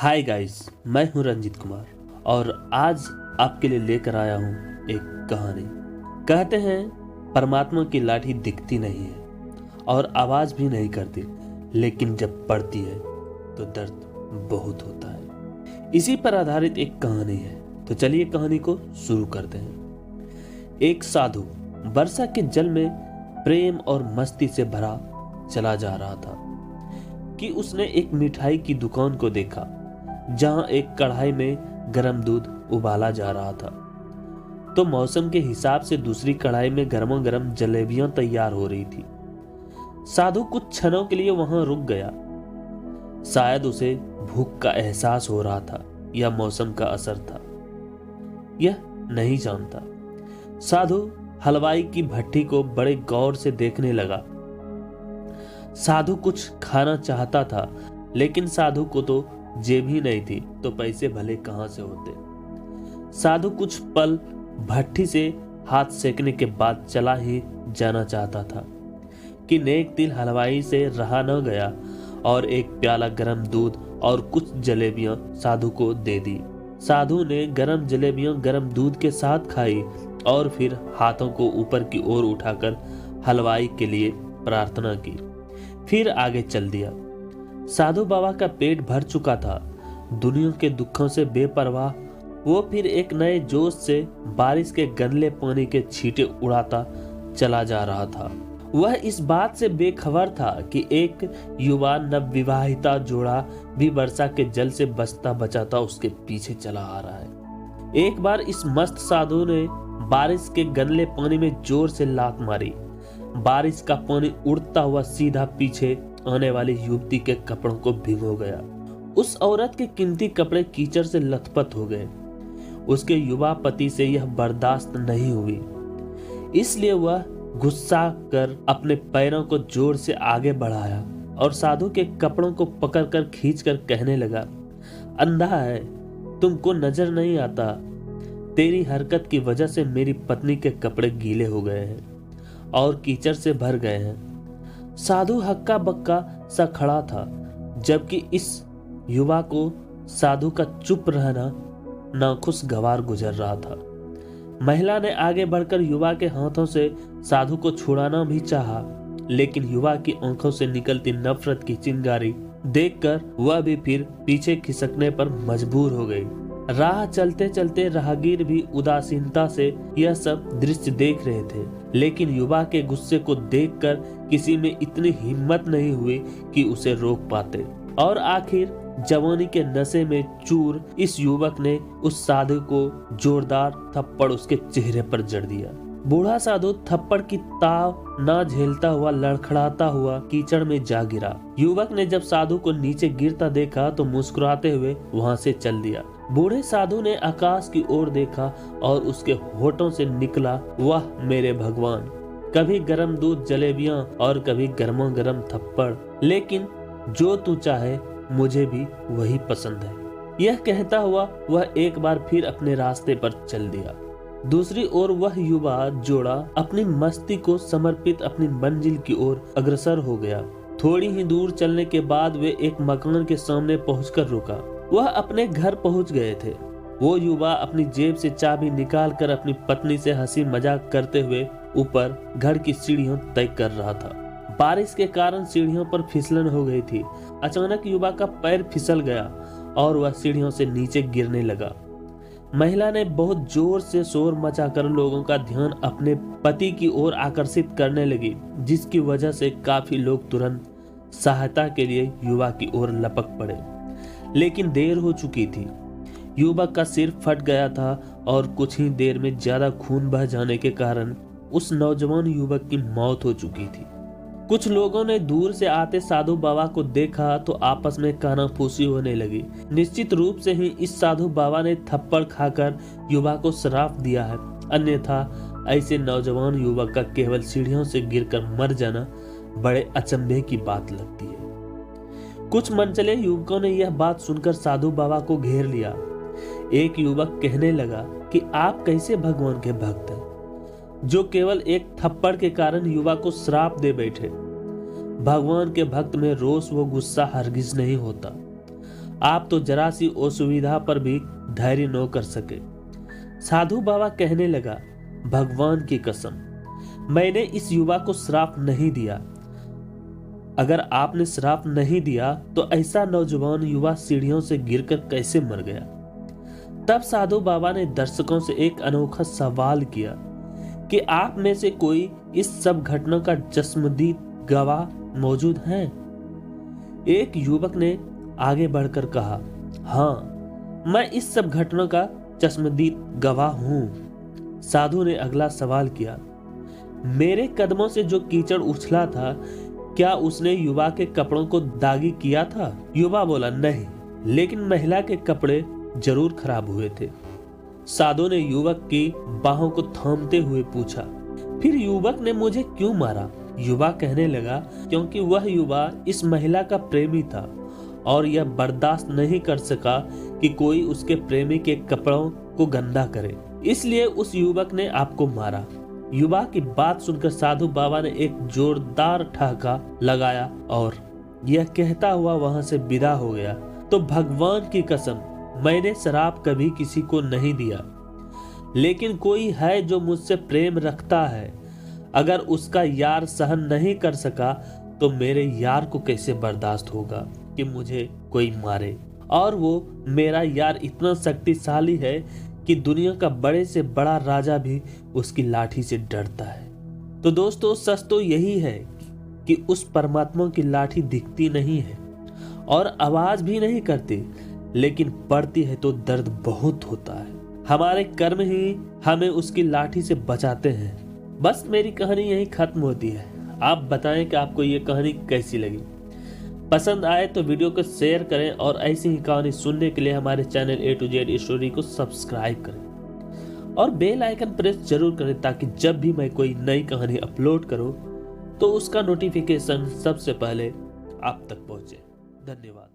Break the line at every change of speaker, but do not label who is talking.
Hi guys, मैं हूं रंजित कुमार और आज आपके लिए लेकर आया हूं एक कहानी। कहते हैं परमात्मा की लाठी दिखती नहीं है और आवाज भी नहीं करती, लेकिन जब पड़ती है तो दर्द बहुत होता है। इसी पर आधारित एक कहानी है, तो चलिए कहानी को शुरू करते हैं। एक साधु वर्षा के जल में प्रेम और मस्ती से भरा चला जा रहा था कि उसने एक मिठाई की दुकान को देखा जहां एक कढ़ाई में गर्म दूध उबाला जा रहा था। तो मौसम के हिसाब से दूसरी कढ़ाई में गर्मा गर्म जलेबियां तैयार हो रही थी। साधु कुछ क्षणों के लिए वहां रुक गया। शायद उसे भूख का एहसास हो रहा था या मौसम का असर था, यह नहीं जानता। साधु हलवाई की भट्टी को बड़े गौर से देखने लगा। साधु कुछ खाना चाहता था, लेकिन साधु को तो जेब ही नहीं थी, तो पैसे भले कहां से होते। साधु कुछ पल भट्टी से हाथ सेकने के बाद चला ही जाना चाहता था कि नेक दिल हलवाई से रहा न गया और एक प्याला गरम दूध और कुछ जलेबियां साधु को दे दी। साधु ने गरम जलेबियां गरम दूध के साथ खाई और फिर हाथों को ऊपर की ओर उठाकर हलवाई के लिए प्रार्थना की, फिर आगे चल दिया। साधु बाबा का पेट भर चुका था। दुनिया के दुखों से बेपरवाह वो फिर एक नए जोश से बारिश के गंदले पानी के छींटे उड़ाता चला जा रहा था। वह इस बात से बेखबर था कि एक युवा नवविवाहिता जोड़ा भी वर्षा के जल से बचता बचाता उसके पीछे चला आ रहा है। एक बार इस मस्त साधु ने बारिश के गंदले पानी में जोर से लात मारी। बारिश का पानी उड़ता हुआ सीधा पीछे आने वाली युवती के कपड़ों को भिगो गया। उस औरत के कीमती कपड़े कीचड़ से लथपथ हो गए। उसके युवा पति से यह बर्दाश्त नहीं हुई, इसलिए वह गुस्सा कर अपने पैरों को जोर से आगे बढ़ाया और साधु के कपड़ों को पकड़कर खींचकर कहने लगा, अंधा है, तुमको नजर नहीं आता? तेरी हरकत की वजह से मेरी पत्नी के कपड़े गीले हो गए हैं और कीचड़ से भर गए हैं। साधु हक्का बक्का सा खड़ा था, जबकि इस युवा को साधु का चुप रहना नाखुशगवार गुजर रहा था। महिला ने आगे बढ़कर युवा के हाथों से साधु को छुड़ाना भी चाहा, लेकिन युवा की आंखों से निकलती नफरत की चिंगारी देखकर वह भी फिर पीछे खिसकने पर मजबूर हो गई। राह चलते चलते राहगीर भी उदासीनता से यह सब दृश्य देख रहे थे, लेकिन युवा के गुस्से को देखकर किसी में इतनी हिम्मत नहीं हुई कि उसे रोक पाते। और आखिर जवानी के नशे में चूर इस युवक ने उस साधु को जोरदार थप्पड़ उसके चेहरे पर जड़ दिया। बूढ़ा साधु थप्पड़ की ताव ना झेलता हुआ लड़खड़ाता हुआ कीचड़ में जा गिरा। युवक ने जब साधु को नीचे गिरता देखा तो मुस्कुराते हुए वहां से चल दिया। बूढ़े साधु ने आकाश की ओर देखा और उसके होठों से निकला, वाह मेरे भगवान, कभी गरम दूध जलेबियां और कभी गर्मा गर्म थप्पड़, लेकिन जो तू चाहे मुझे भी वही पसंद है। यह कहता हुआ वह एक बार फिर अपने रास्ते पर चल दिया। दूसरी ओर वह युवा जोड़ा अपनी मस्ती को समर्पित अपनी मंजिल की ओर अग्रसर हो गया। थोड़ी ही दूर चलने के बाद वे एक मकान के सामने पहुंचकर रुका। वह अपने घर पहुंच गए थे। वो युवा अपनी जेब से चाबी निकाल कर अपनी पत्नी से हंसी मजाक करते हुए ऊपर घर की सीढ़ियां तय कर रहा था। बारिश के कारण सीढ़ियों पर फिसलन हो गई थी। अचानक युवा का पैर फिसल गया और वह सीढ़ियों से नीचे गिरने लगा। महिला ने बहुत जोर से शोर मचाकर लोगों का ध्यान अपने पति की ओर आकर्षित करने लगी, जिसकी वजह से काफी लोग तुरंत सहायता के लिए युवा की ओर लपक पड़े, लेकिन देर हो चुकी थी। युवक का सिर फट गया था और कुछ ही देर में ज्यादा खून बह जाने के कारण उस नौजवान युवक की मौत हो चुकी थी। कुछ लोगों ने दूर से आते साधु बाबा को देखा तो आपस में कानाफूसी होने लगी। निश्चित रूप से ही इस साधु बाबा ने थप्पड़ खाकर युवा को श्राप दिया है, अन्यथा ऐसे नौजवान युवक का केवल सीढ़ियों से गिरकर मर जाना बड़े अचंभे की बात लगती है। कुछ मनचले युवकों ने यह बात सुनकर साधु बाबा को घेर लिया। एक युवक कहने लगा कि आप कैसे भगवान के भक्त हैं, जो केवल एक थप्पड़ के कारण युवा को श्राप दे बैठे। भगवान के भक्त में रोष व गुस्सा हरगिज नहीं होता। आप तो जरा सी असुविधा पर भी धैर्य न कर सके। साधु बाबा कहने लगा, भगवान की कसम, मैंने इस युवा को श्राप नहीं दिया। अगर आपने श्राप नहीं दिया तो ऐसा नौजवान युवा सीढ़ियों से गिरकर कैसे मर गया? तब साधु बाबा ने दर्शकों से एक अनोखा सवाल किया कि आप में से कोई इस सब घटना का चश्मदीद गवाह मौजूद है? एक युवक ने आगे बढ़कर कहा, हाँ, मैं इस सब घटना का चश्मदीद गवाह हूं। साधु ने अगला सवाल किया, मेरे कदमों से जो कीचड़ उछला था, क्या उसने युवा के कपड़ों को दागी किया था? युवा बोला, नहीं, लेकिन महिला के कपड़े जरूर खराब हुए थे। साधु ने युवक की बाहों को थामते हुए पूछा, फिर युवक ने मुझे क्यों मारा? युवा कहने लगा, क्योंकि वह युवा इस महिला का प्रेमी था और यह बर्दाश्त नहीं कर सका कि कोई उसके प्रेमी के कपड़ों को गंदा करे, इसलिए उस युवक ने आपको मारा। युवा की बात सुनकर साधु बाबा ने एक जोरदार ठहाका लगाया और यह कहता हुआ वहां से विदा हो गया। तो भगवान की कसम, मैंने शराब कभी किसी को नहीं दिया, लेकिन कोई है जो मुझसे प्रेम रखता है। अगर उसका यार सहन नहीं कर सका तो मेरे यार को कैसे बर्दाश्त होगा कि मुझे कोई मारे? और वो मेरा यार इतना शक्तिशाली है कि दुनिया का बड़े से बड़ा राजा भी उसकी लाठी से डरता है। तो दोस्तों, सच तो यही है कि उस परमात्मा की लाठी दिखती नहीं है और आवाज भी नहीं करती, लेकिन पड़ती है तो दर्द बहुत होता है। हमारे कर्म ही हमें उसकी लाठी से बचाते हैं। बस मेरी कहानी यही खत्म होती है। आप बताएं कि आपको ये कहानी कैसी लगी। पसंद आए तो वीडियो को शेयर करें और ऐसी ही कहानी सुनने के लिए हमारे channel A to Z story को सब्सक्राइब करें और बेल आइकन प्रेस जरूर करें, ताकि जब भी मैं कोई नई कहानी अपलोड करूं तो उसका नोटिफिकेशन सबसे पहले आप तक पहुंचे। धन्यवाद।